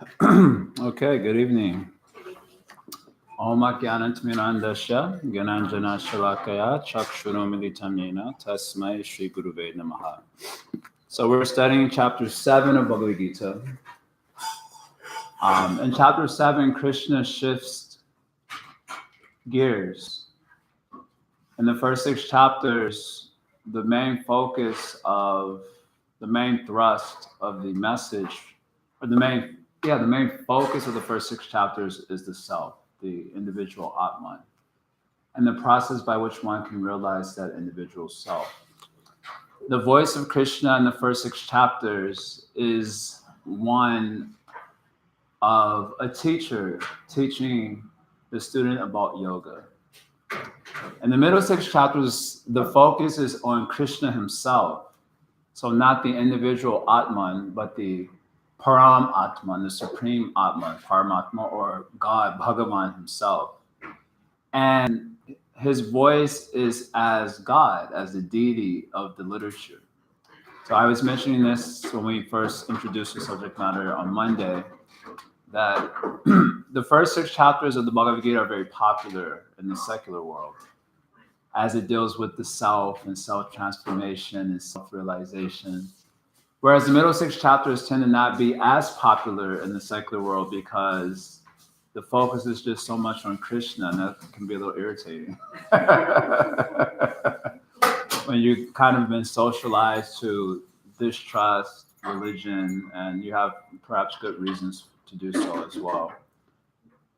Okay, good evening. Om Jnanatmirandasya Gyananjana Shalakaya Chakshurumilitamyena Tasmai Shri Guruve Namaha. So we're studying chapter 7 of Bhagavad-Gita. In chapter 7, Krishna shifts gears. In the first 6 chapters, the main focus of the main thrust of the message, or the main focus of the first 6 chapters is the self, the individual Atman, and the process by which one can realize that individual self. The voice of Krishna in the first 6 chapters is one of a teacher teaching the student about yoga. In the middle 6 chapters, the focus is on Krishna himself. So not the individual Atman, but the Param Atman, the supreme Atman, Paramatma, or God, Bhagavan himself. And his voice is as God, as the deity of the literature. So I was mentioning this when we first introduced the subject matter on Monday, that the first 6 chapters of the Bhagavad Gita are very popular in the secular world, as it deals with the self and self-transformation and self-realization. Whereas the middle 6 chapters tend to not be as popular in the secular world because the focus is just so much on Krishna, and that can be a little irritating. When you've kind of been socialized to distrust religion, and you have perhaps good reasons to do so as well.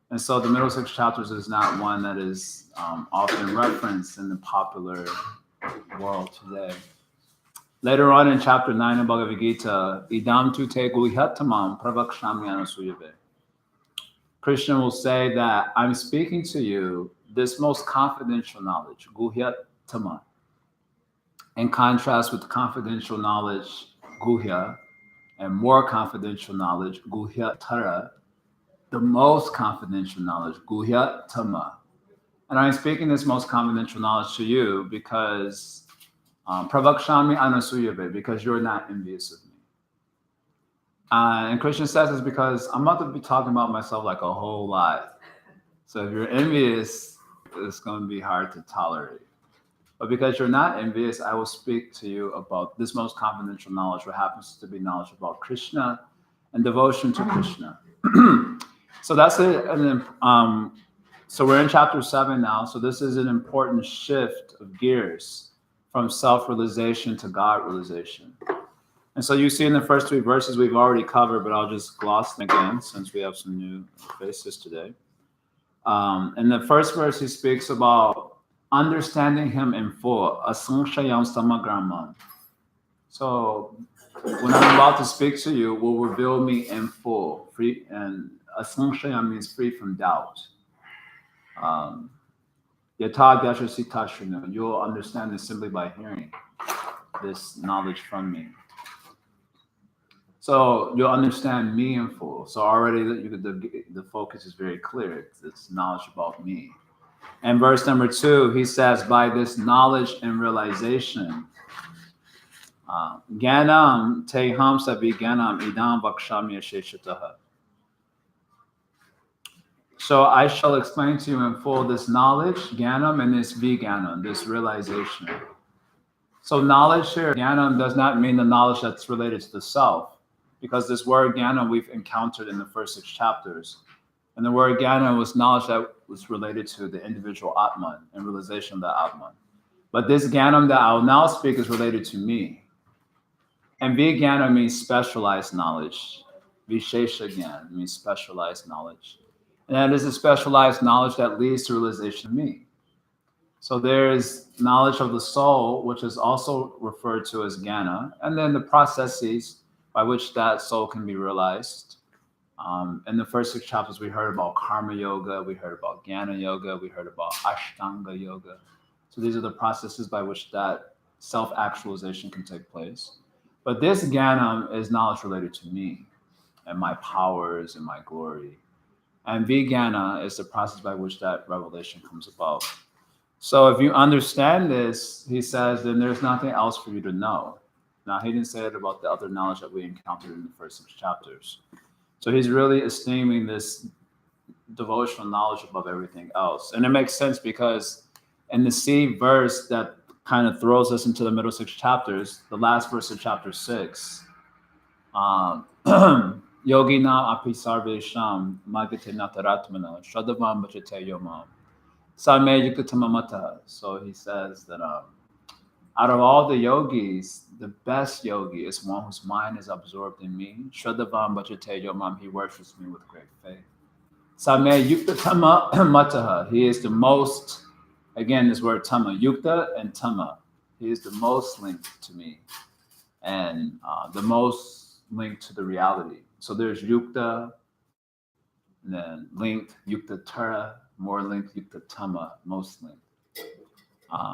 And so the middle 6 chapters is not one that is often referenced in the popular world today. Later on in chapter 9 of Bhagavad Gita, Idam tu te guhyatamam pravakshami anasuyave. Krishna will say that I'm speaking to you this most confidential knowledge, guhyatama. In contrast with confidential knowledge, guhya, and more confidential knowledge, guhyatara, the most confidential knowledge, guhyatama. And I'm speaking this most confidential knowledge to you because pravakshami anasuyave, because you're not envious of me. And Krishna says this because I'm about to be talking about myself like a whole lot. So if you're envious, it's going to be hard to tolerate. But because you're not envious, I will speak to you about this most confidential knowledge, what happens to be knowledge about Krishna and devotion to Krishna. So that's it. So we're in chapter 7 now. So this is an important shift of gears from self-realization to God realization. And so you see in the first 3 verses we've already covered, but I'll just gloss them again since we have some new faces today. In the first verse, he speaks about understanding him in full, asamshayam samagramam. So when I'm about to speak to you, will reveal me in full, free, and asamshayam means free from doubt. You'll understand this simply by hearing this knowledge from me. So you'll understand me in full. So already the focus is very clear. It's knowledge about me. And verse number 2, he says, by this knowledge and realization, Gyanam teham sabi gyanam idam vakshami asheshataha. So I shall explain to you in full this knowledge, Gyanam, and this Vijnanam, this realization. So knowledge here, Gyanam, does not mean the knowledge that's related to the self, because this word Gyanam we've encountered in the first 6 chapters. And the word Gyanam was knowledge that was related to the individual Atman and realization of the Atman. But this Gyanam that I'll now speak is related to me. And Vijnana means specialized knowledge. Vishesha Gyan means specialized knowledge. And that is a specialized knowledge that leads to realization of me. So there's knowledge of the soul, which is also referred to as Jnana, and then the processes by which that soul can be realized. In the first 6 chapters, we heard about Karma Yoga, we heard about Jnana Yoga, we heard about Ashtanga Yoga. So these are the processes by which that self-actualization can take place. But this Jnana is knowledge related to me and my powers and my glory. And Vijnana is the process by which that revelation comes about. So if you understand this, he says, then there's nothing else for you to know. Now, he didn't say it about the other knowledge that we encountered in the first 6 chapters. So he's really esteeming this devotional knowledge above everything else. And it makes sense because in the C verse that kind of throws us into the middle 6 chapters, the last verse of chapter 6, Yogina api sarvesham magate nataratmana shadavam bhajate yomam same yukatamamata. So he says that out of all the yogis, the best yogi is one whose mind is absorbed in me. Shadavam bhajate yomam, he worships me with great faith. Same yukta mataha, he is the most, again, this word tama, yukta and tama. He is the most linked to me and the most linked to the reality. So there's yukta, and then linked, yukta tara, more linked, yukta tama, most linked.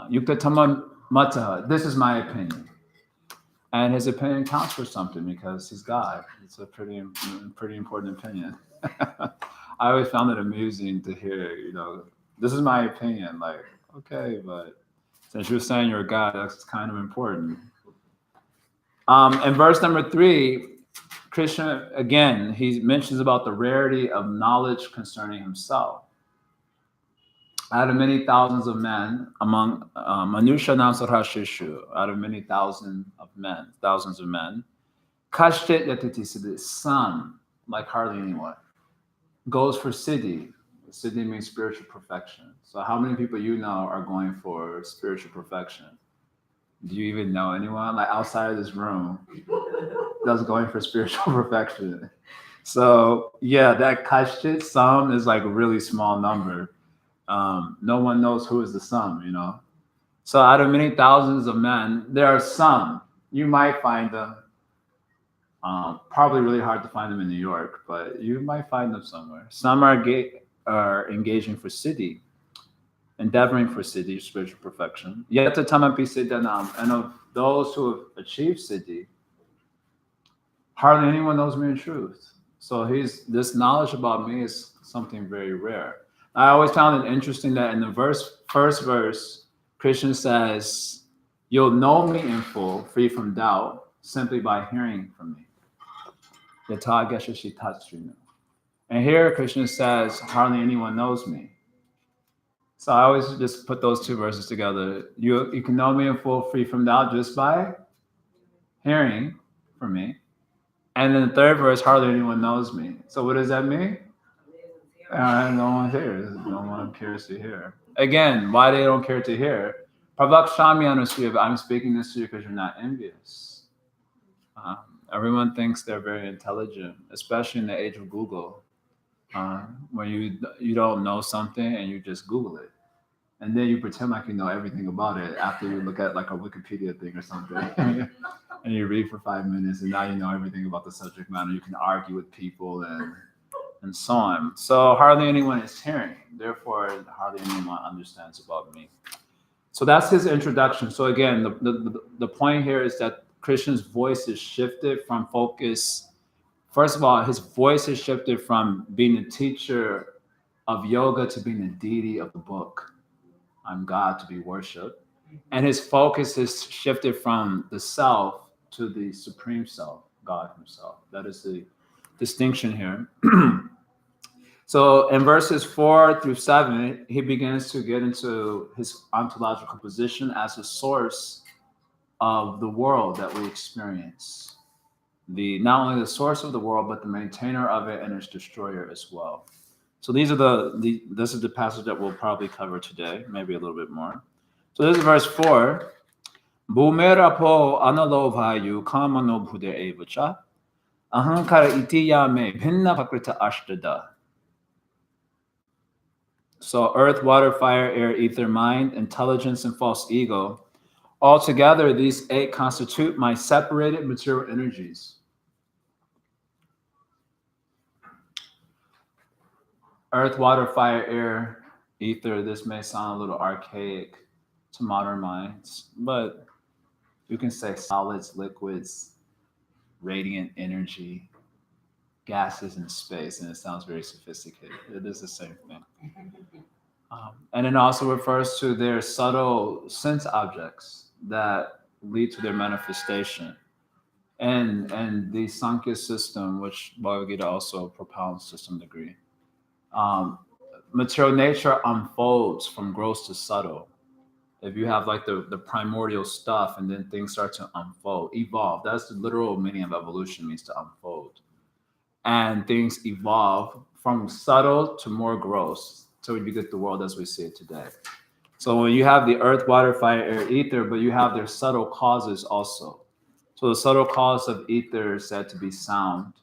Yukta tama mataha, this is my opinion. And his opinion counts for something because he's God. It's a pretty important opinion. I always found it amusing to hear, this is my opinion. Like, okay, but since you're saying you're God, that's kind of important. In verse number 3, Krishna, again, he mentions about the rarity of knowledge concerning himself. Out of many thousands of men, among Manusha Namsarashishu, out of many thousands of men, Kashtit Yatiti Siddhi, some, like hardly anyone, goes for Siddhi. Siddhi means spiritual perfection. So how many people are going for spiritual perfection? Do you even know anyone? Like outside of this room that's going for spiritual perfection. So yeah, that Kashtit, some, is like a really small number. No one knows who is the sum, So out of many thousands of men, there are some. You might find them. Probably really hard to find them in New York, but you might find them somewhere. Some are engaging for Siddhi, endeavoring for Siddhi, spiritual perfection. Yet to tamapi siddhanam, and of those who have achieved Siddhi, hardly anyone knows me in truth. So this knowledge about me is something very rare. I always found it interesting that in the first verse, Krishna says, you'll know me in full, free from doubt, simply by hearing from me. And here Krishna says, hardly anyone knows me. So I always just put those two verses together. You can know me in full, free from doubt, just by hearing from me. And then the third verse, hardly anyone knows me. So what does that mean? No one hears. No one cares to hear. Again, why they don't care to hear? I'm speaking this to you because you're not envious. Everyone thinks they're very intelligent, especially in the age of Google, where you don't know something and you just Google it. And then you pretend like you know everything about it after you look at like a Wikipedia thing or something. And you read for 5 minutes and now you know everything about the subject matter. You can argue with people and so on. So hardly anyone is hearing. Therefore, hardly anyone understands about me. So that's his introduction. So again, the point here is that Krishna's voice is shifted from focus. First of all, his voice is shifted from being a teacher of yoga to being a deity of the book. I'm God to be worshipped. And his focus is shifted from the self to the supreme self, God himself. That is the distinction here. So in verses 4 through 7, he begins to get into his ontological position as the source of the world that we experience. Not only the source of the world, but the maintainer of it and its destroyer as well. So this is the passage that we'll probably cover today, maybe a little bit more. So this is verse 4. Bhumerapo analobhayu kamano bhude evacha ahankara itiyame bhinna pakrita ashtada. So earth, water, fire, air, ether, mind, intelligence, and false ego. Altogether, these 8 constitute my separated material energies. Earth, water, fire, air, ether. This may sound a little archaic to modern minds, but you can say solids, liquids, radiant energy, gases in space, and it sounds very sophisticated. It is the same thing. And it also refers to their subtle sense objects that lead to their manifestation. And the Sankhya system, which Bhagavad-Gita also propounds to some degree, material nature unfolds from gross to subtle. If you have like the primordial stuff and then things start to unfold, evolve, that's the literal meaning of evolution, means to unfold. And things evolve from subtle to more gross till we get the world as we see it today. So when you have the earth, water, fire, air, ether, but you have their subtle causes also. So the subtle cause of ether is said to be sound.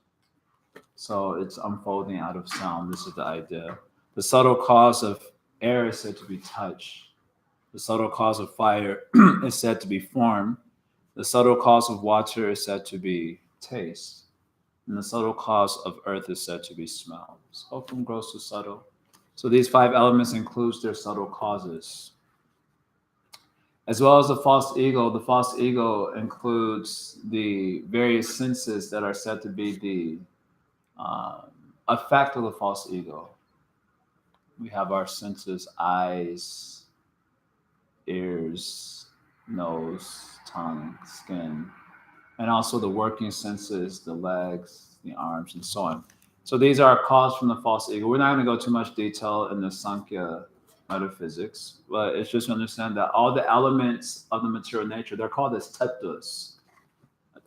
So it's unfolding out of sound. This is the idea. The subtle cause of air is said to be touch. The subtle cause of fire is said to be form. The subtle cause of water is said to be taste. And the subtle cause of earth is said to be smell. So from gross to subtle. So these 5 elements includes their subtle causes. As well as the false ego. The false ego includes the various senses that are said to be the effect of the false ego. We have our senses: eyes, ears, nose, tongue, skin, and also the working senses, the legs, the arms, and so on. So these are caused from the false ego. We're not going to go too much detail in the Sankhya metaphysics, but it's just to understand that all the elements of the material nature, they're called as tattvas,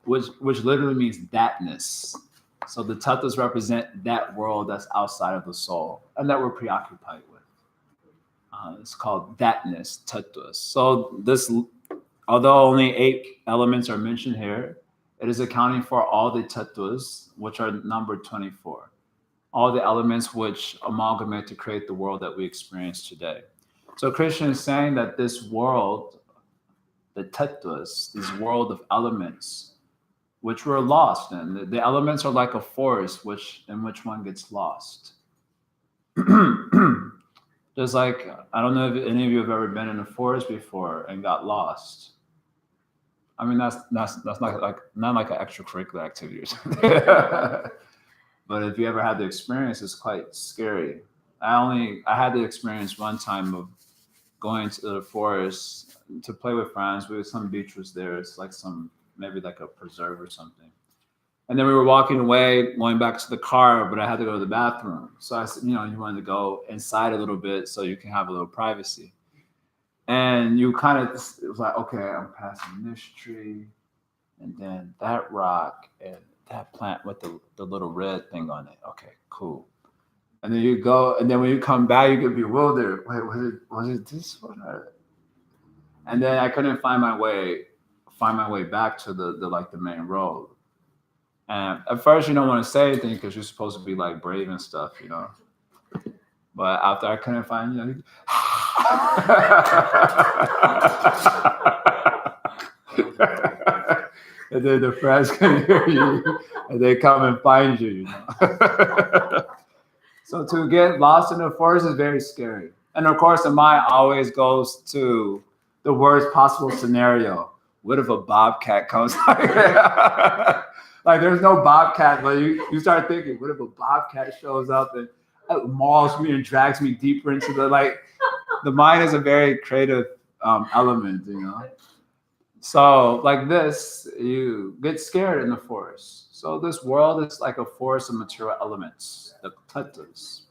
which literally means thatness. So the tattvas represent that world that's outside of the soul and that we're preoccupied with. It's called thatness, tattvas. So this, although only 8 elements are mentioned here, it is accounting for all the tattvas, which are numbered 24. All the elements which amalgamate to create the world that we experience today. So Krishna is saying that this world, the tattvas, this world of elements, which we're lost in. The elements are like a forest in which one gets lost. Just like, I don't know if any of you have ever been in a forest before and got lost. I mean, that's not like an extracurricular activity or something. But if you ever had the experience, it's quite scary. I had the experience one time of going to the forest to play with friends. Some beach was there. It's like maybe like a preserve or something. And then we were walking away, going back to the car, but I had to go to the bathroom. So I said, you wanted to go inside a little bit so you can have a little privacy. And you kind of, it was like, okay, I'm passing this tree and then that rock and that plant with the little red thing on it. Okay, cool. And then you go, and then when you come back, you get bewildered. Wait, was it this one? And then I couldn't find my way back to the main road. And at first you don't want to say anything because you're supposed to be like brave and stuff, But after I couldn't find, and then the friends can hear you and they come and find you, So to get lost in the forest is very scary. And of course, the mind always goes to the worst possible scenario. What if a bobcat comes? Like there's no bobcat, but you start thinking, what if a bobcat shows up and mauls me and drags me deeper into the mind is a very creative element, So like this, you get scared in the forest. So this world is like a forest of material elements, the tattvas.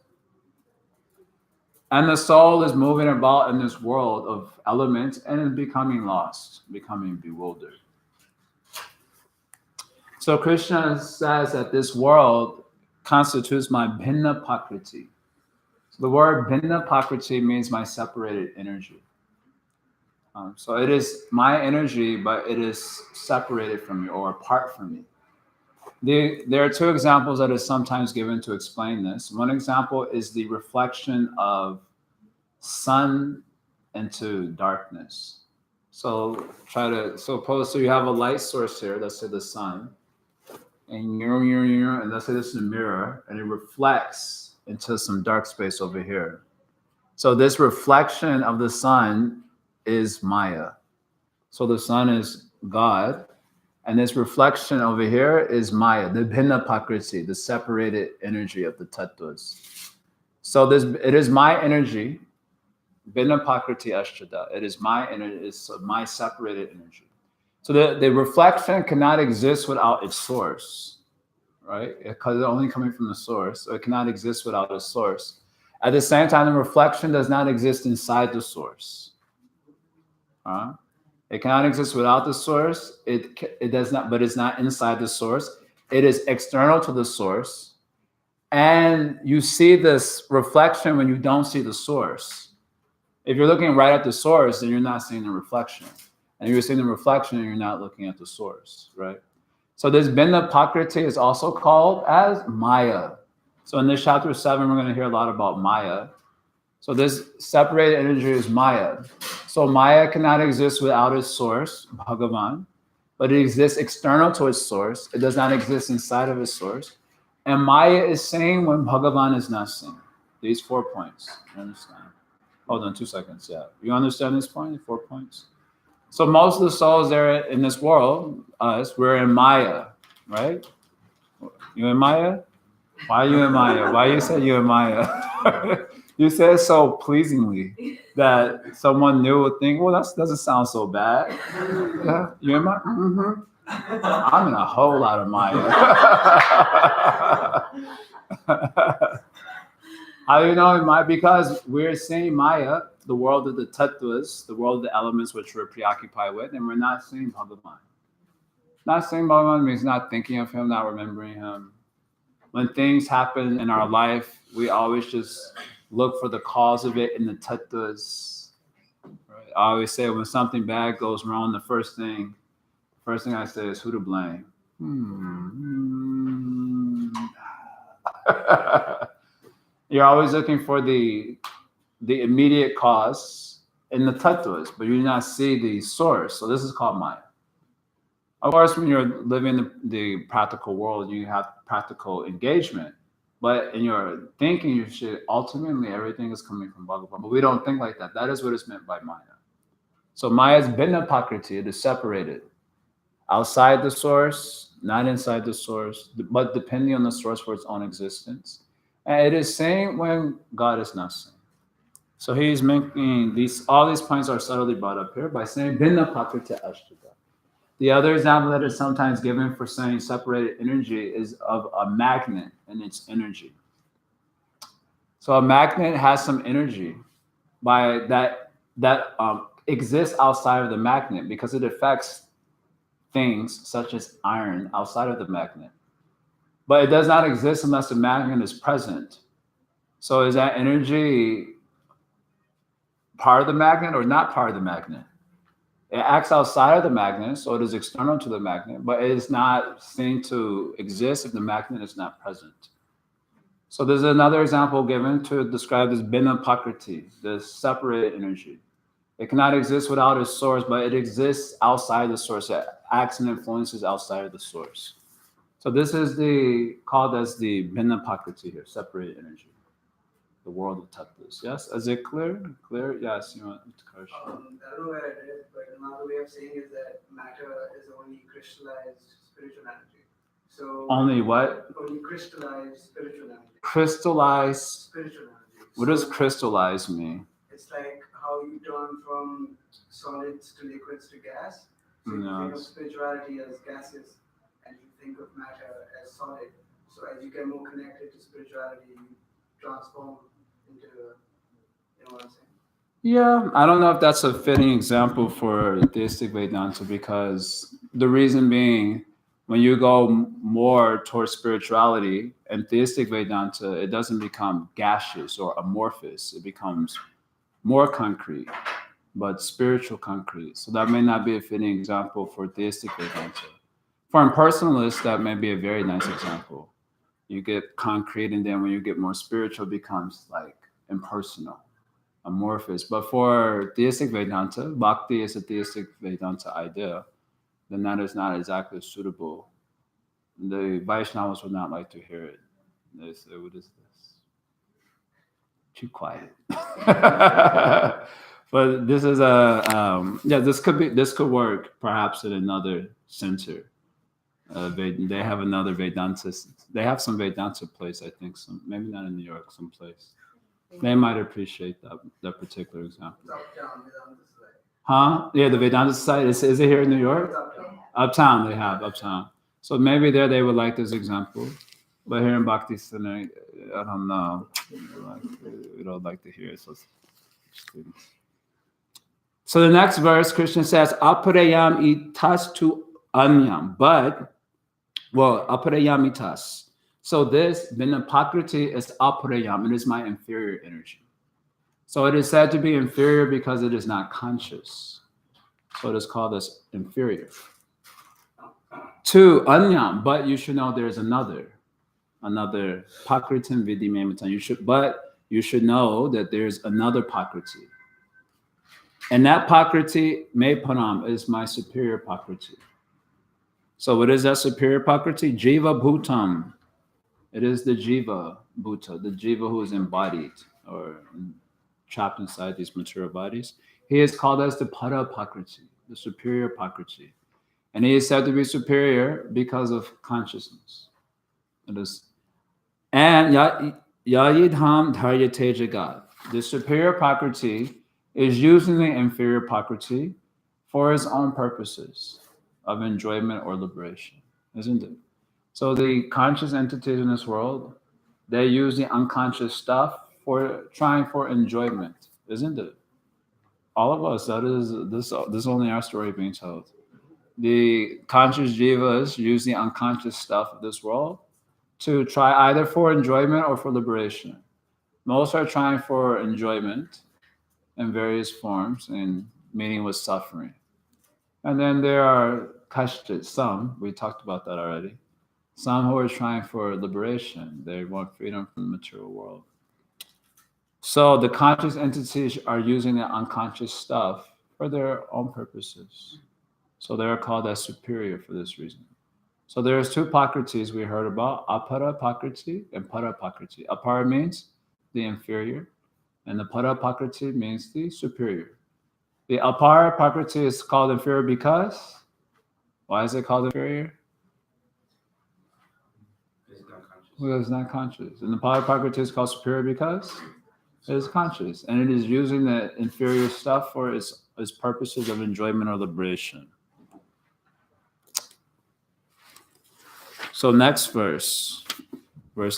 And the soul is moving about in this world of elements and is becoming lost, becoming bewildered. So Krishna says that this world constitutes my bhinna prakriti. So the word bhinna prakriti means my separated energy. So it is my energy, but it is separated from me or apart from me. There are 2 examples that are sometimes given to explain this. One example is the reflection of sun into darkness. So suppose you have a light source here, let's say the sun, and let's say this is a mirror, and it reflects into some dark space over here. So this reflection of the sun is Maya. So the sun is God, and this reflection over here is Maya, the bhinna prakriti, the separated energy of the tattvas. So it is my energy, bhinna prakriti ashtada. It is my energy, it's my separated energy. So the reflection cannot exist without its source, right? Because it's only coming from the source, so it cannot exist without a source. At the same time, the reflection does not exist inside the source. It cannot exist without the source. It does not, but it's not inside the source. It is external to the source. And you see this reflection when you don't see the source. If you're looking right at the source, then you're not seeing the reflection. And you're seeing the reflection and you're not looking at the source, right? So this Binda Prakriti is also called as Maya. So in this chapter 7, we're going to hear a lot about Maya. So this separated energy is Maya. So Maya cannot exist without its source, Bhagavan, but it exists external to its source. It does not exist inside of its source. And Maya is seen when Bhagavan is not seen. These 4 points. You understand? Hold on 2 seconds. Yeah. You understand this point? The 4 points? So most of the souls there in this world, us, we're in Maya, right? You in Maya? Why are you in Maya? Why you said you in Maya? You said it so pleasingly that someone new would think, well, that doesn't sound so bad. Yeah, you in Maya? Mm-hmm. I'm in a whole lot of Maya. How do you know in Maya? Because we're seeing Maya, the world of the tattvas, the world of the elements which we're preoccupied with, and we're not seeing Bhagavan. Not seeing Bhagavan means not thinking of him, not remembering him. When things happen in our life, we always just look for the cause of it in the tattvas. Right? I always say when something bad goes wrong, the first thing I say is who to blame. You're always looking for the immediate cause in the tattvas, but you do not see the source. So this is called Maya. Of course, when you're living the practical world, you have practical engagement. But in your thinking, you should ultimately everything is coming from Bhagavan. But we don't think like that. That is what is meant by Maya. So Maya is Binda Prakriti. It is separated. Outside the source, not inside the source, but depending on the source for its own existence. And it is seen when God is not seen. So he's making all these points are subtly brought up here by saying Binda Prakriti Ashtaka. The other example that is sometimes given for saying separated energy is of a magnet and its energy. So a magnet has some energy by that exists outside of the magnet because it affects things such as iron outside of the magnet. But it does not exist unless the magnet is present. So is that energy part of the magnet or not part of the magnet? It acts outside of the magnet, so it is external to the magnet, but it is not seen to exist if the magnet is not present. So there's another example given to describe this Binda Prakriti, this separated energy. It cannot exist without its source, but it exists outside the source. It acts and influences outside of the source. So this is called as the Binda Prakriti here, separated energy. The world of tattvas. Yes, is it clear? Clear? Yes, you want to question. I don't know where it is, but another way of saying is that matter is only crystallized spiritual energy. So only what? Only crystallized spiritual energy. Crystallized spiritual energy. What does crystallize mean? It's like how you turn from solids to liquids to gas. So you think of spirituality as gaseous, and you think of matter as solid. So as you get more connected to spirituality, you transform into, you know what I'm saying? Yeah, I don't know if that's a fitting example for theistic Vedanta because the reason being, when you go more towards spirituality and theistic Vedanta, it doesn't become gaseous or amorphous. It becomes more concrete, but spiritual concrete. So that may not be a fitting example for theistic Vedanta. For impersonalists, that may be a very nice example. You get concrete, and then when you get more spiritual, it becomes like impersonal, amorphous. But for theistic Vedanta, Bhakti is a theistic Vedanta idea, then that is not exactly suitable. The Vaishnavas would not like to hear it. They say, what is this? Too quiet. But this is this could work perhaps in another center. They have another Vedanta. They have some Vedanta place, I think. Maybe not in New York, someplace. They might appreciate that particular example. Huh? Yeah, the Vedanta Society. Is it here in New York? Uptown, they have Uptown. So maybe there they would like this example. But here in Bhakti Center, I don't know. We don't like to hear it. So the next verse, Krishna says, Aparayam itas tu anyam. But, well, aparayam itas. So this, Vinapakriti, is aparayam. It is my inferior energy. So it is said to be inferior because it is not conscious. So it is called as inferior. To anyam, but you should know there's another pakritim vidi mematan. You should know that there's another pakriti. And that pakriti, me param, is my superior pakriti. So what is that superior pakriti? Jiva bhutam. It is the jiva bhuta, the jiva who is embodied or trapped inside these material bodies. He is called as the para pakriti, the superior pakriti. And he is said to be superior because of consciousness. It is, and yayidham dharyate jagat. The superior pakriti is using the inferior pakriti for his own purposes of enjoyment or liberation, isn't it? So the conscious entities in this world, they use the unconscious stuff for trying for enjoyment, isn't it? All of us, that is this is only our story being told. The conscious jivas use the unconscious stuff of this world to try either for enjoyment or for liberation. Most are trying for enjoyment in various forms, and meaning with suffering. And then there are kashtas, some, we talked about that already, some who are trying for liberation. They want freedom from the material world. So the conscious entities are using the unconscious stuff for their own purposes. So they are called as superior for this reason. So there's two pakritis we heard about, apara pakriti and para pakriti. Apara means the inferior, and the para pakriti means the superior. The apara pakriti is called inferior because, why is it called inferior? Because it's not conscious. And the para pakriti is called superior because it is conscious, and it is using the inferior stuff for its purposes of enjoyment or liberation. So next verse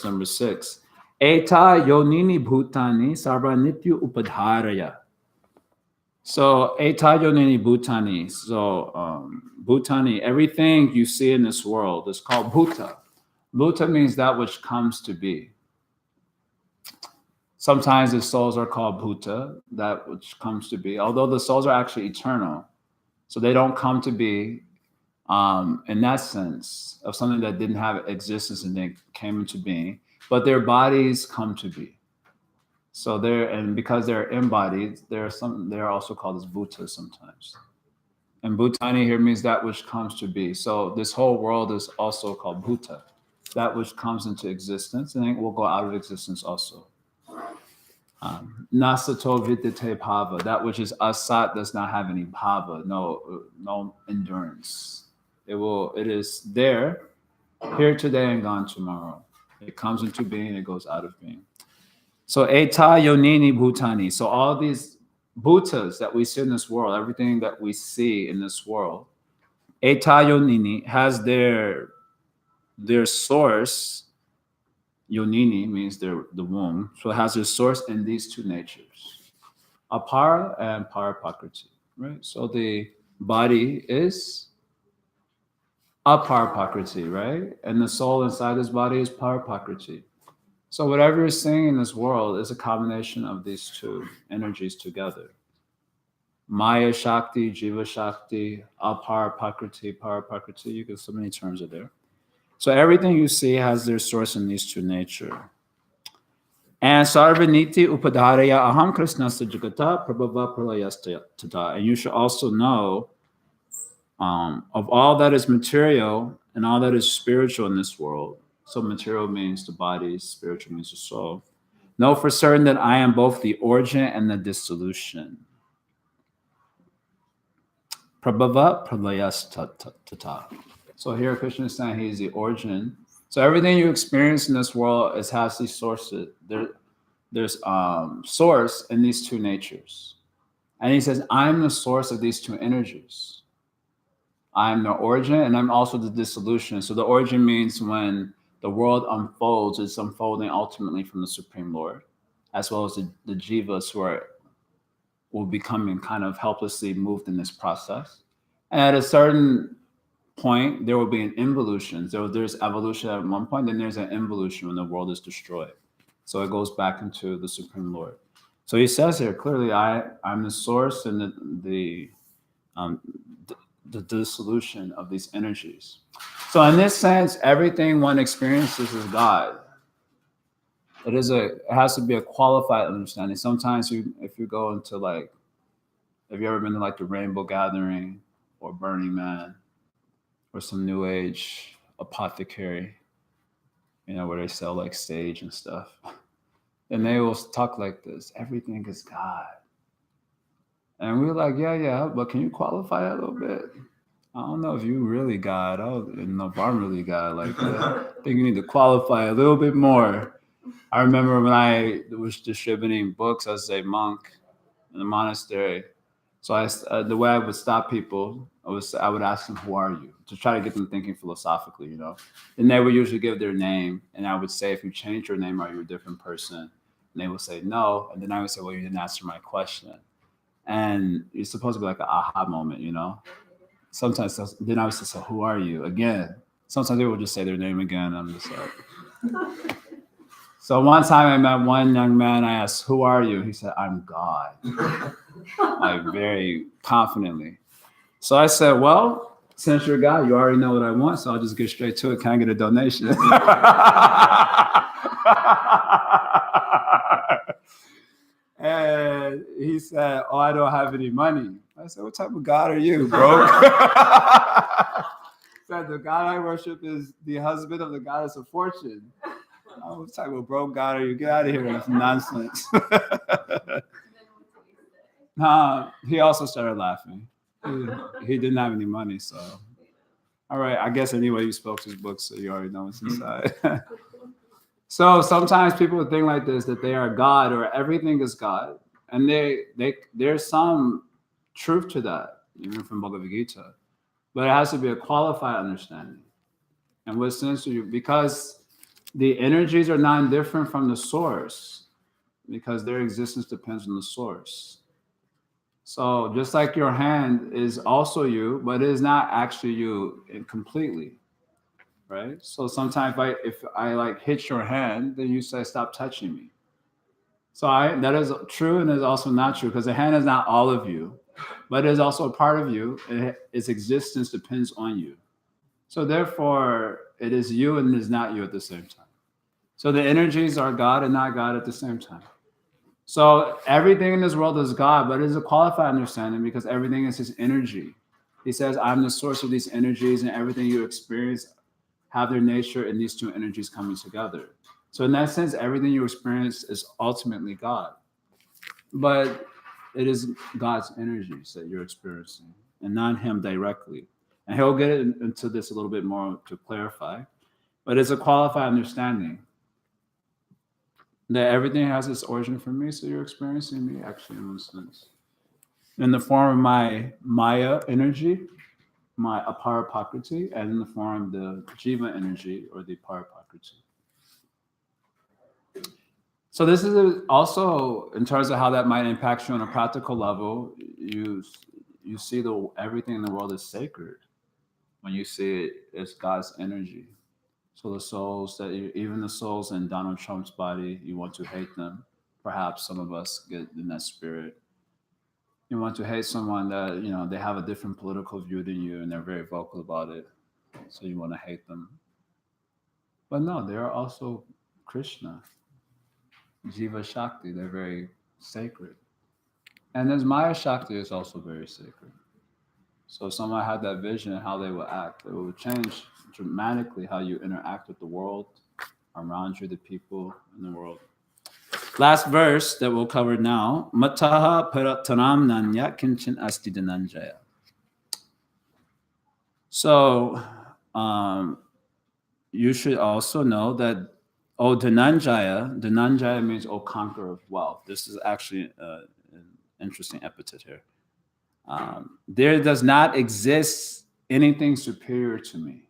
number 6. Eta yonini bhutani sarva nityu upadharaya. So eta yonini bhutani. So bhutani, everything you see in this world is called bhuta. Bhuta means that which comes to be. Sometimes the souls are called bhuta, that which comes to be. Although the souls are actually eternal, so they don't come to be in that sense of something that didn't have existence and then came into being, but their bodies come to be. So and because they're embodied, they're also called as bhutas sometimes. And bhutani here means that which comes to be. So this whole world is also called bhuta, that which comes into existence, and then will go out of existence also. Nasato vidite bhava, that which is asat does not have any bhava, no endurance. It is there, here today and gone tomorrow. It comes into being, it goes out of being. So eta yonini bhutani. So all these bhutas that we see in this world, everything that we see in this world, eta yonini has their source. Yonini means the womb. So it has its source in these two natures, apara and para pakriti, right? So the body is apara pakriti, right? And the soul inside this body is para pakriti. So whatever you're seeing in this world is a combination of these two energies together. Maya Shakti, Jiva Shakti, apara pakriti, para pakriti. You get so many terms are there. So everything you see has their source in these two nature. And sarvaniti upadharaya aham krishnasta jagata prabhava pralayasta tada. And you should also know of all that is material and all that is spiritual in this world. So material means the body, spiritual means the soul. Know for certain that I am both the origin and the dissolution. Prabhava pralayasta tada. So here Krishna is saying he's the origin. So everything you experience in this world has these sources. There's source in these two natures. And he says, I'm the source of these two energies. I'm the origin, and I'm also the dissolution. So the origin means when the world unfolds, it's unfolding ultimately from the Supreme Lord, as well as the jivas who will become kind of helplessly moved in this process. And at a certain point, there will be an involution. So there's evolution at one point, then there's an involution when the world is destroyed. So it goes back into the Supreme Lord. So he says here clearly, I'm the source and the dissolution of these energies. So in this sense, everything one experiences is God. It has to be a qualified understanding. Sometimes if you go into like, have you ever been to like the Rainbow Gathering or Burning Man or some New Age apothecary, where they sell like sage and stuff? And they will talk like this, everything is God. And we were like, yeah, but can you qualify that a little bit? I don't know if you really God. I don't know if I'm really God like that. I think you need to qualify a little bit more. I remember when I was distributing books as a monk in the monastery. So the way I would stop people, I would ask them, who are you? To try to get them thinking philosophically, And they would usually give their name. And I would say, if you change your name, are you a different person? And they would say, no. And then I would say, well, you didn't answer my question. And it's supposed to be like an aha moment, Sometimes, then I would say, so who are you? Again, sometimes they would just say their name again. I'm just like. So one time I met one young man, I asked, who are you? He said, I'm God. Like very confidently. So I said, well, since you're God, you already know what I want, so I'll just get straight to it. Can I get a donation? And he said, oh, I don't have any money. I said, what type of God are you, bro? Said, the God I worship is the husband of the goddess of fortune. Oh, what type of broke God are you? Get out of here. That's nonsense. He also started laughing. He didn't have any money, so. All right, I guess anyway, you spoke his book, so you already know what's inside. So sometimes people think like this, that they are God or everything is God. And there's some truth to that, even from Bhagavad-Gita. But it has to be a qualified understanding. And what sense do you, because the energies are not different from the source, because their existence depends on the source. So just like your hand is also you, but it is not actually you completely. Right? So sometimes if I like hit your hand, then you say, stop touching me. So that is true and is also not true, because the hand is not all of you, but it is also a part of you. Its existence depends on you. So therefore, it is you and it is not you at the same time. So the energies are God and not God at the same time. So everything in this world is God, but it is a qualified understanding because everything is his energy. He says, I'm the source of these energies, and everything you experience have their nature in these two energies coming together. So in that sense, everything you experience is ultimately God. But it is God's energies that you're experiencing and not him directly. And he'll get into this a little bit more to clarify. But it's a qualified understanding that everything has its origin from me, so you're experiencing me actually in one sense. In the form of my Maya energy, my aparapakriti, and in the form of the jiva energy or the parapakriti. So this is also, in terms of how that might impact you on a practical level, you see everything in the world is sacred when you see it as God's energy. So the souls even the souls in Donald Trump's body, you want to hate them. Perhaps some of us get in that spirit. You want to hate someone that, they have a different political view than you and they're very vocal about it. So you want to hate them. But no, they are also Krishna, Jiva Shakti. They're very sacred. And as Maya Shakti is also very sacred. So if someone had that vision of how they would act, it would change dramatically how you interact with the world around you, the people in the world. Last verse that we'll cover now. Mataha paratanam nanya kinchin asti dhananjaya. So you should also know that Dhananjaya means conqueror of wealth. This is actually interesting epithet here. There does not exist anything superior to me.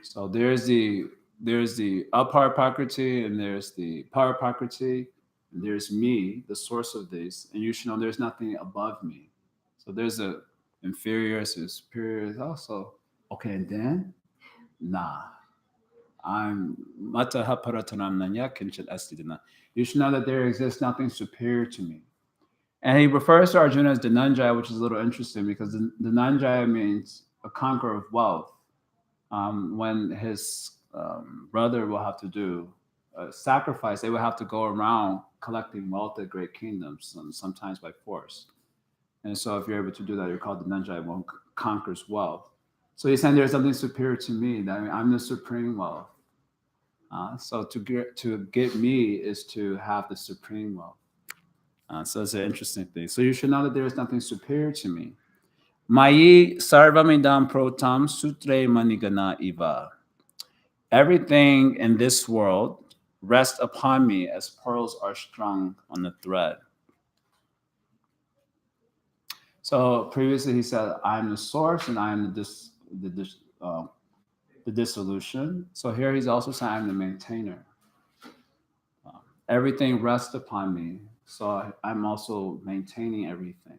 So there's the aparaprakriti and there's the paraprakriti, and there's me, the source of this, and you should know there's nothing above me. So there's a inferior, there's a superior also. Okay, and then nah. I'm mataha paratanamnanya kinchit astidana. You should know that there exists nothing superior to me. And he refers to Arjuna as Dhananjaya, which is a little interesting because the Dhananjaya means a conqueror of wealth. When his brother will have to do a sacrifice, they will have to go around collecting wealth at great kingdoms, sometimes by force. And so if you're able to do that, you're called Dhananjaya, one conquers wealth. So he's saying there's something superior to me, that I'm the supreme wealth. So to get me is to have the supreme wealth. So it's an interesting thing. So you should know that there is nothing superior to me. Mayi sarvamidam protam sutre manigana iva. Everything in this world rests upon me as pearls are strung on the thread. So previously he said, I am the source and I am the dissolution. So here he's also saying, I'm the maintainer. Everything rests upon me. So I'm also maintaining everything.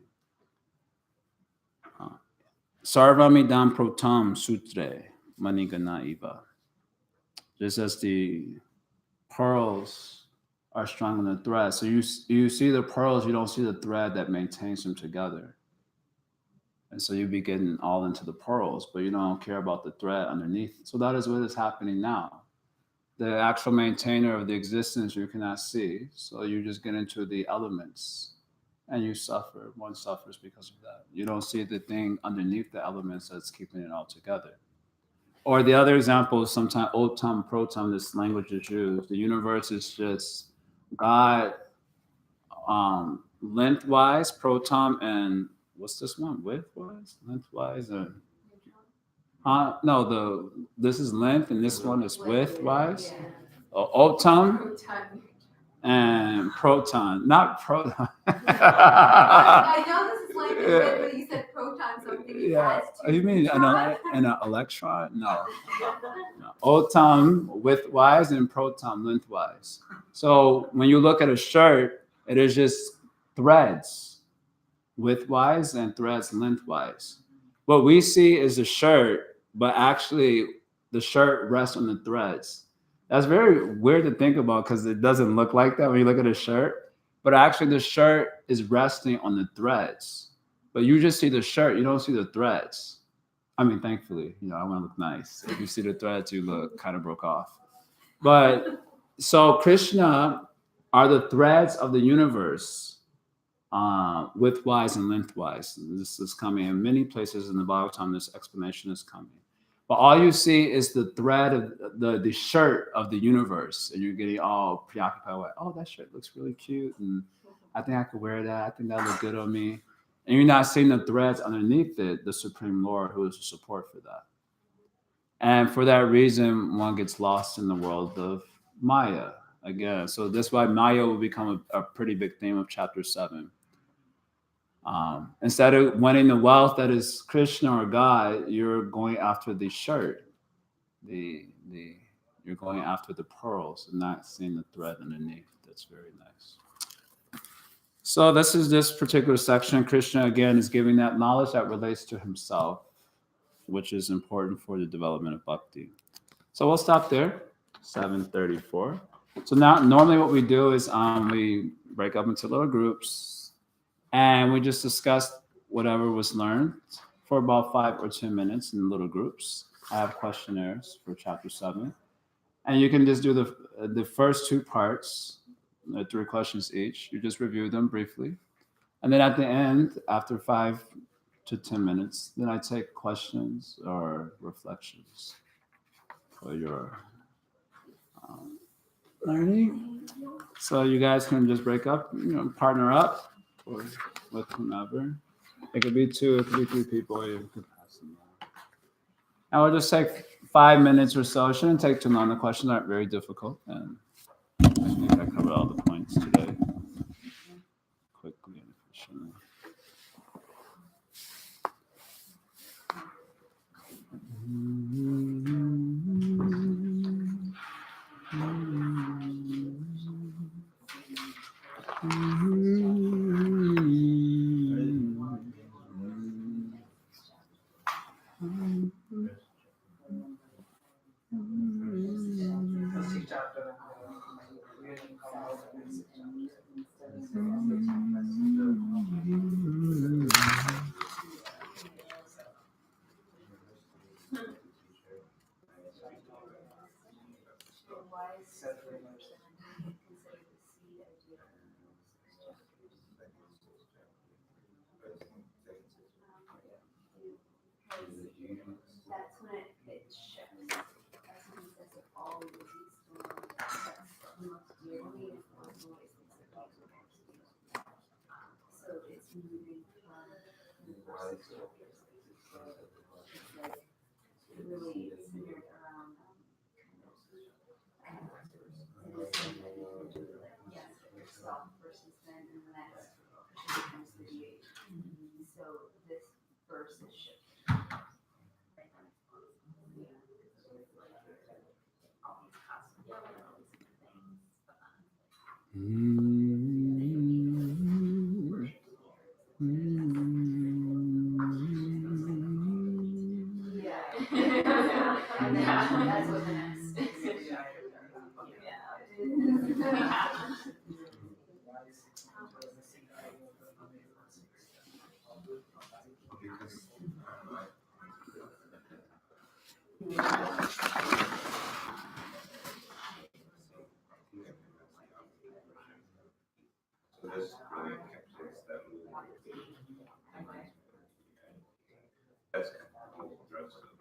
Sarvamidam protam sutre manigana iva. Just as the pearls are strung on the thread. So you see the pearls, you don't see the thread that maintains them together. And so you be getting all into the pearls, but you don't care about the thread underneath. So that is what is happening now. The actual maintainer of the existence you cannot see. So you just get into the elements and you suffer. One suffers because of that. You don't see the thing underneath the elements that's keeping it all together. Or the other example is sometimes otam, protam, this language is used. The universe is just God lengthwise, protam, and what's this one? Widthwise? Lengthwise? No, this is length and this one is widthwise. Otam and proton, not proton. I know this is like this, but you said proton, so I'm thinking that's You mean an electron? No. Otam widthwise and proton lengthwise. So when you look at a shirt, it is just threads widthwise and threads lengthwise. What we see is the shirt, but actually the shirt rests on the threads. That's very weird to think about because it doesn't look like that when you look at a shirt. But actually the shirt is resting on the threads. But you just see the shirt, you don't see the threads. I mean, thankfully, I want to look nice. If you see the threads, you look kind of broke off. But so Krishna are the threads of the universe, widthwise and lengthwise. This is coming in many places in the Bhagavatam. This explanation is coming. But all you see is the thread of the shirt of the universe, and you're getting all preoccupied with, oh, that shirt looks really cute, and I think I could wear that. I think that look good on me. And you're not seeing the threads underneath it, the Supreme Lord, who is the support for that. And for that reason, one gets lost in the world of Maya again. So that's why Maya will become a pretty big theme of chapter 7. Instead of wanting the wealth that is Krishna or God, you're going after the shirt. You're going after the pearls and not seeing the thread underneath. That's very nice. So this particular section. Krishna again is giving that knowledge that relates to himself, which is important for the development of bhakti. So we'll stop there. 7:34. So now normally what we do is we break up into little groups. And we just discussed whatever was learned for about 5 or 10 minutes in little groups. I have questionnaires for chapter 7. And you can just do the first 2 parts, 3 questions each. You just review them briefly. And then at the end, after 5 to 10 minutes, then I take questions or reflections for your learning. So you guys can just break up, partner up. Or with whomever. It could be 2, it could be 3 people. You could pass them on. And we'll just take 5 minutes or so. It shouldn't take too long. The questions aren't very difficult. And I think I covered all the points today quickly. First chapter and really come out of this self-realization. That's when it shifts. That's when he says that all of these that's most dearly and always things that God wants to do. So it's moving from the first 6 chapters. It's like really centered around listening that you can do like yes yourself versus then in the next becomes the so this verse is shifting. That's what the next. So this really encapsulates that movie. That's kind of the rest of it.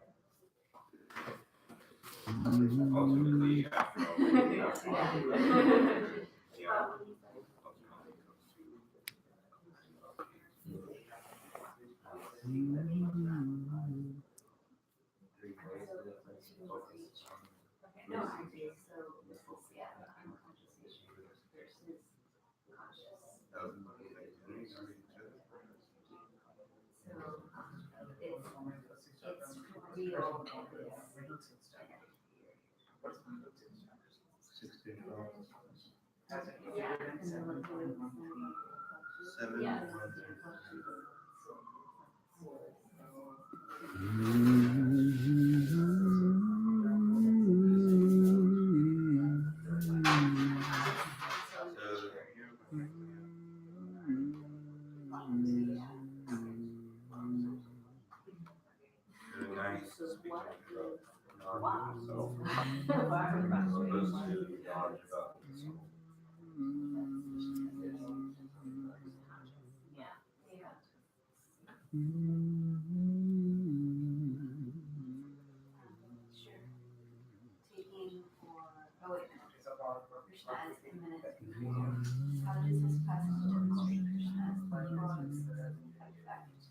Ultimately, after all, yeah, ultimately it comes to No, I agree. So this is unconscious versus conscious. So it's real. Yeah. seven. Yeah. Really nice speaking about Wow. yourself. Those two knowledge about yourself. Taking for Krishna as immanent. How does this passage demonstrate Krishna's cause and effect and essence?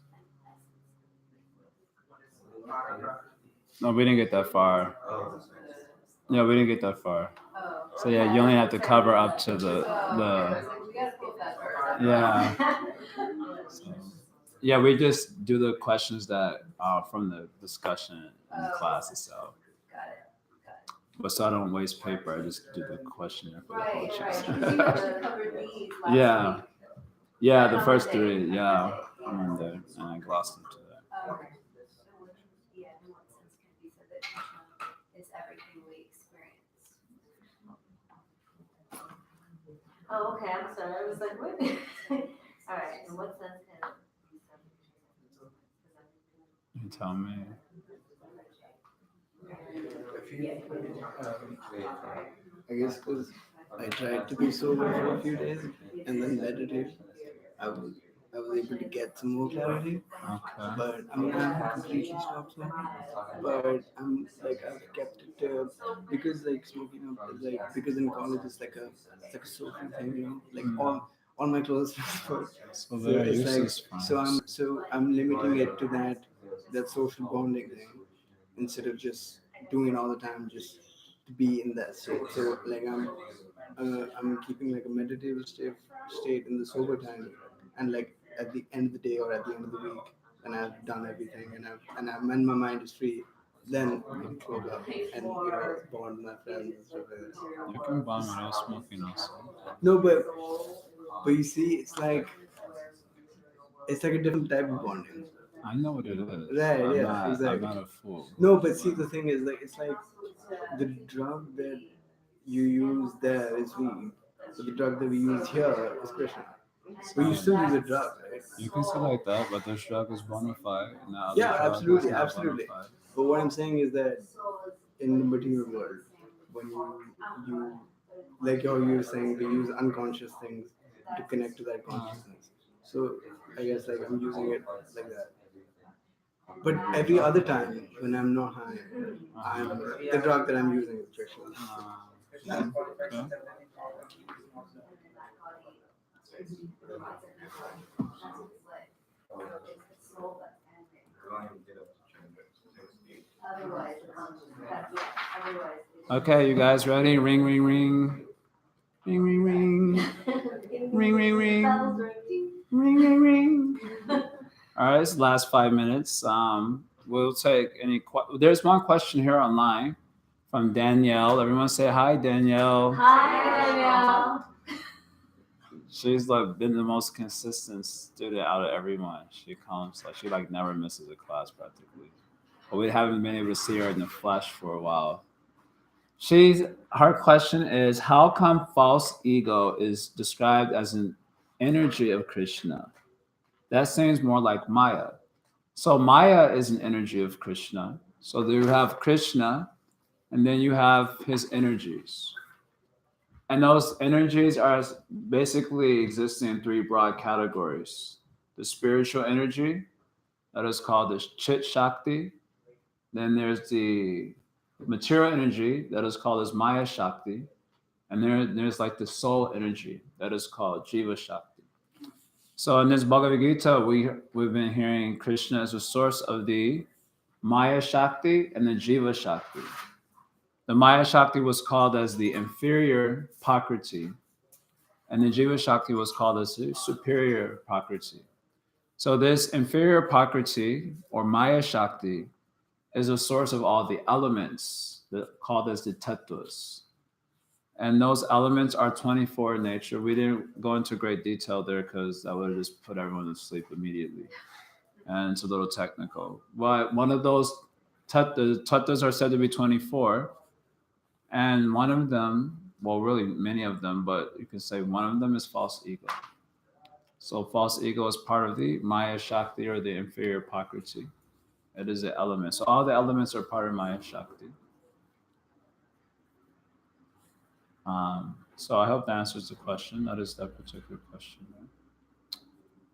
No, we didn't get that far. Oh, that's nice. Yeah, we didn't get that far. Oh. So yeah, you only have to cover up to the yeah. So, yeah, we just do the questions that are from the discussion in the class itself. Got it. But so I don't waste paper, I just do the questionnaire for the Right. coaches. You actually covered these last Yeah. week. Yeah, the first three, yeah. And I glossed them to that. Okay. Yeah, in what sense can it be said that Krishna is everything we experience? Oh, okay, I'm sorry, I was like, what? All right, in what sense can it be said? You tell me. I guess because I tried to be sober for a few days and then meditate, I was able to get some more clarity. Okay. But I mean, I haven't completely stopped smoking. But I'm like I've kept it because like smoking up like because in college it's like a social thing, you know, like all my close friends. So they're it's useless like friends. so I'm limiting it to that social bonding thing instead of just doing it all the time, just to be in that state. So like I'm keeping like a meditative state in the sober time, and like at the end of the day or at the end of the week, when I've done everything and when my mind is free, then I can close up and bond with my friends and stuff like that. You can bond without smoking also. No, but But you see, it's like a different type of bonding. I know what it is. Right, I'm yeah, not, exactly. I'm not a fool. No, but see, the thing is, like, it's like the drug that you use there is weed, but the drug that we use here is Krishna. But you still use a drug, right? You can say like that, but this drug is bona fide, and the other Yeah, drug absolutely, is not absolutely. bona fide. But what I'm saying is that in the material world, when you like how you were saying, they use unconscious things to connect to that consciousness. So I guess like I'm using it like that. But every other time when I'm not high, the drug that I'm using is Krishna. Okay. Okay, you guys ready? Ring, ring, ring. Ring, ring, ring. Ring, ring, ring. Ring, ring, ring. All right, it's the last 5 minutes. We'll take any. There's one question here online from Danielle. Everyone say hi, Danielle. Hi, Danielle. She's like been the most consistent student out of everyone. She comes like she like never misses a class practically. But we haven't been able to see her in the flesh for a while. Her question is, how come false ego is described as an energy of Krishna? That seems more like Maya. So Maya is an energy of Krishna. So you have Krishna, and then you have his energies. And those energies are basically existing in three broad categories. The spiritual energy, that is called the Chit Shakti. Then there's the material energy, that is called as Maya Shakti. And there's like the soul energy, that is called Jiva Shakti. So in this Bhagavad-Gita, we've been hearing Krishna as a source of the Maya Shakti and the Jiva Shakti. The Maya Shakti was called as the inferior Prakriti, and the Jiva Shakti was called as the superior Prakriti. So this inferior Prakriti, or Maya Shakti, is a source of all the elements called as the tattvas. And those elements are 24 in nature. We didn't go into great detail there because that would have just put everyone to sleep immediately. And it's a little technical. But one of those tattvas are said to be 24. And one of them, well, really many of them, but you can say one of them is false ego. So false ego is part of the Maya Shakti, or the inferior Prakriti. It is the element. So all the elements are part of Maya Shakti. So I hope that answers the question. That is that particular question.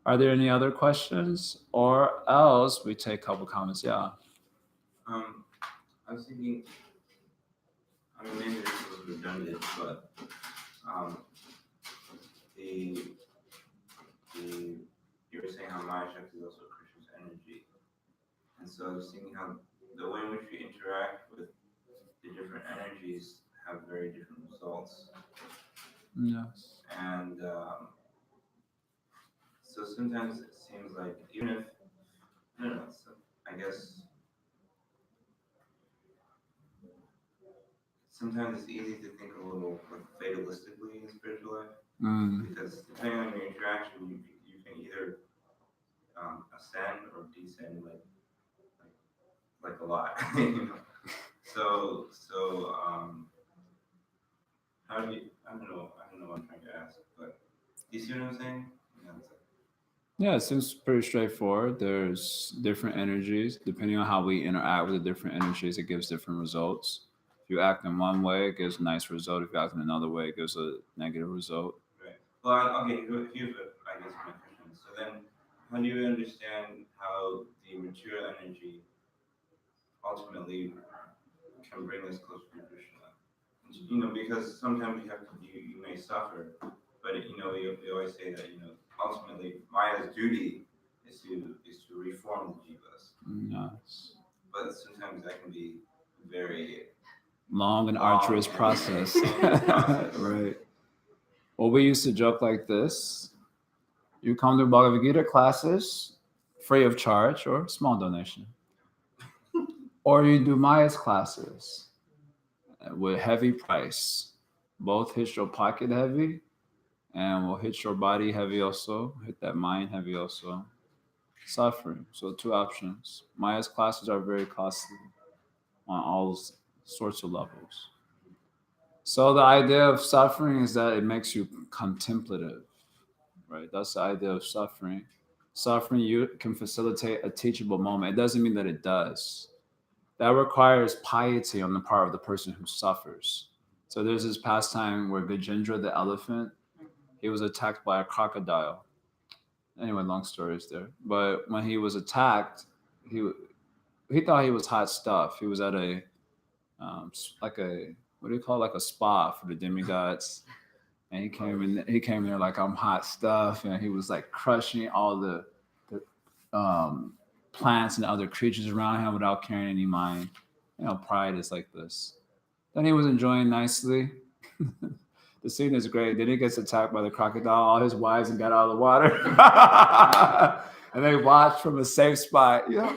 Are there any other questions? Or else we take a couple comments. Yeah. I was thinking, I mean, maybe this was redundant, but you were saying how Maya Shakti is also Krishna's energy. And so I was thinking how the way in which we interact with the different energies have very different results. Yes. And so sometimes it seems like, even if, I don't know, so I guess sometimes it's easy to think a little like fatalistically in spiritual life, because depending on your interaction, you can either ascend or descend like a lot. You know? So how do you? I don't know what I'm trying to ask, but do you see what I'm saying? Yeah, it seems pretty straightforward. There's different energies. Depending on how we interact with the different energies, it gives different results. If you act in one way, it gives a nice result. If you act in another way, it gives a negative result. Right. Well, okay, here's what I guess my question is. So then, how do you understand how the material energy ultimately can bring us closer to Krishna? You know, because sometimes you may suffer, but you know, we always say that, you know, ultimately Maya's duty is to reform the jivas. Yes. But sometimes that can be very long and arduous process. Right. Well, we used to joke like this: you come to Bhagavad-Gita classes free of charge or small donation, or you do Maya's classes with heavy price. Both hit your pocket heavy, and will hit your body heavy also, hit that mind heavy also. Suffering. So 2 options. Maya's classes are very costly on all sorts of levels. So the idea of suffering is that it makes you contemplative, right? That's the idea of suffering. Suffering you can facilitate a teachable moment. It doesn't mean that it does. That requires piety on the part of the person who suffers. So there's this pastime where Gajendra the elephant, he was attacked by a crocodile. Anyway, long stories there. But when he was attacked, he thought he was hot stuff. He was at a like a what do you call it? Like a spa for the demigods, and he came there like I'm hot stuff, and he was like crushing all the plants and other creatures around him without carrying any mind. You know, pride is like this. Then he was enjoying nicely. The scene is great. Then he gets attacked by the crocodile. All his wives and got out of the water, and they watched from a safe spot. Yeah.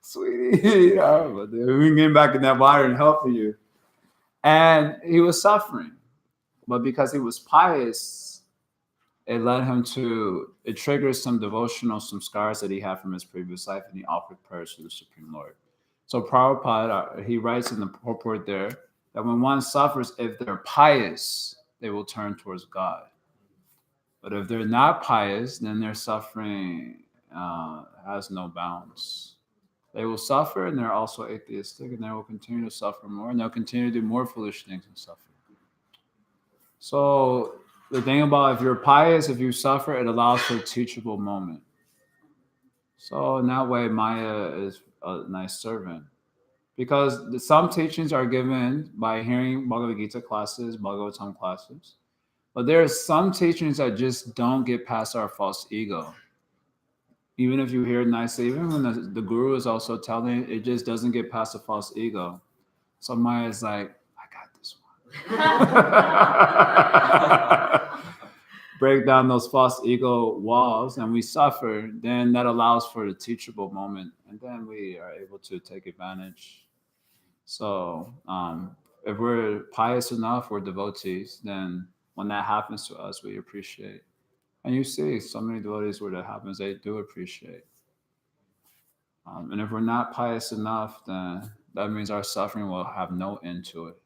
Sweetie, you know, but we can get back in that water and help you. And he was suffering, but because he was pious, it led him to, it triggers some devotional, some scars that he had from his previous life, and he offered prayers to the Supreme Lord. So Prabhupada, he writes in the purport there that when one suffers, if they're pious, they will turn towards God. But if they're not pious, then their suffering has no bounds. They will suffer, and they're also atheistic, and they will continue to suffer more, and they'll continue to do more foolish things and suffer. So the thing about if you're pious, if you suffer, it allows for a teachable moment. So in that way, Maya is a nice servant. Because some teachings are given by hearing Bhagavad-Gita classes, Bhagavatam classes. But there are some teachings that just don't get past our false ego. Even if you hear it nicely, even when the guru is also telling it just doesn't get past the false ego. So Maya is like, I got this one. Break down those false ego walls and we suffer, then that allows for the teachable moment. And then we are able to take advantage. So if we're pious enough, we're devotees, then when that happens to us, we appreciate. And you see so many devotees where that happens, they do appreciate. And if we're not pious enough, then that means our suffering will have no end to it.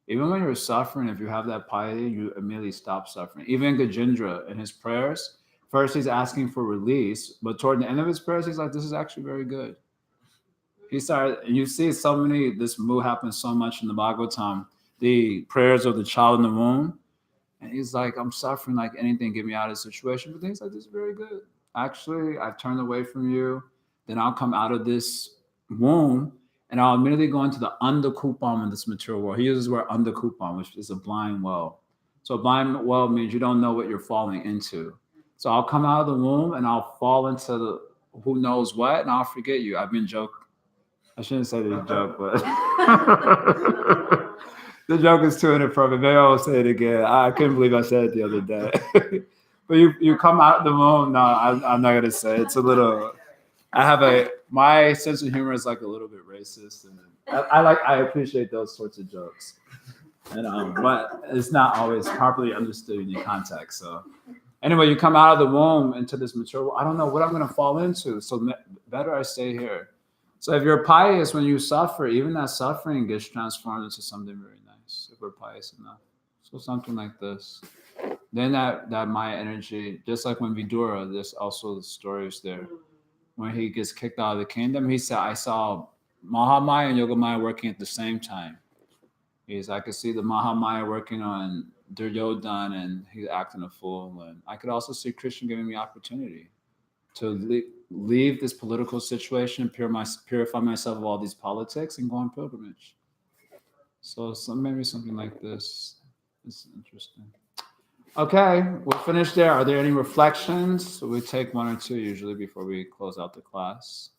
Even when you're suffering, if you have that piety, you immediately stop suffering. Even Gajendra, in his prayers, first he's asking for release, but toward the end of his prayers, he's like, this is actually very good. He started, and you see so many, this mood happens so much in the Bhagavatam, the prayers of the child in the womb. And he's like, I'm suffering like anything, get me out of the situation. But he's like, this is very good. Actually, I've turned away from you. Then I'll come out of this womb and I'll immediately go into the underkupam in this material world. He uses the word underkupam, which is a blind well. So a blind well means you don't know what you're falling into. So I'll come out of the womb and I'll fall into the who knows what, and I'll forget you. I've been joking. I shouldn't say the joke, but the joke is too inappropriate. Maybe I'll say it again. I couldn't believe I said it the other day. But you come out of the womb. No, I'm not gonna say it. It's a little. My sense of humor is like a little bit racist, and I appreciate those sorts of jokes, and but it's not always properly understood in the context. So anyway, you come out of the womb into this mature world. I don't know what I'm gonna fall into, so better I stay here. So if you're pious, when you suffer, even that suffering gets transformed into something very nice. If we're pious enough, so something like this. Then that Maya energy, just like when Vidura, there's also the stories there. When he gets kicked out of the kingdom, he said, I saw Mahamaya and Yogamaya working at the same time. I could see the Mahamaya working on Duryodhana and he's acting a fool. And I could also see Krishna giving me opportunity to leave this political situation, purify myself of all these politics and go on pilgrimage. So maybe something like this is interesting. Okay, we'll finish there. Are there any reflections? So we take 1 or 2 usually before we close out the class.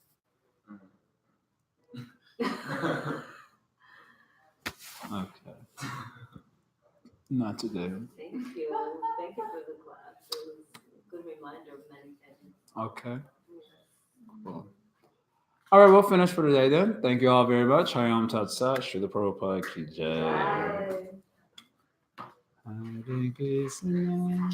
Okay. Not today. Thank you. Thank you for the class. It was a good reminder of many things. Okay. Cool. All right, we'll finish for today then. Thank you all very much. Hari Om Tat Sat. Srila Prabhupada Ki Jai. Bye. Hare Krishna,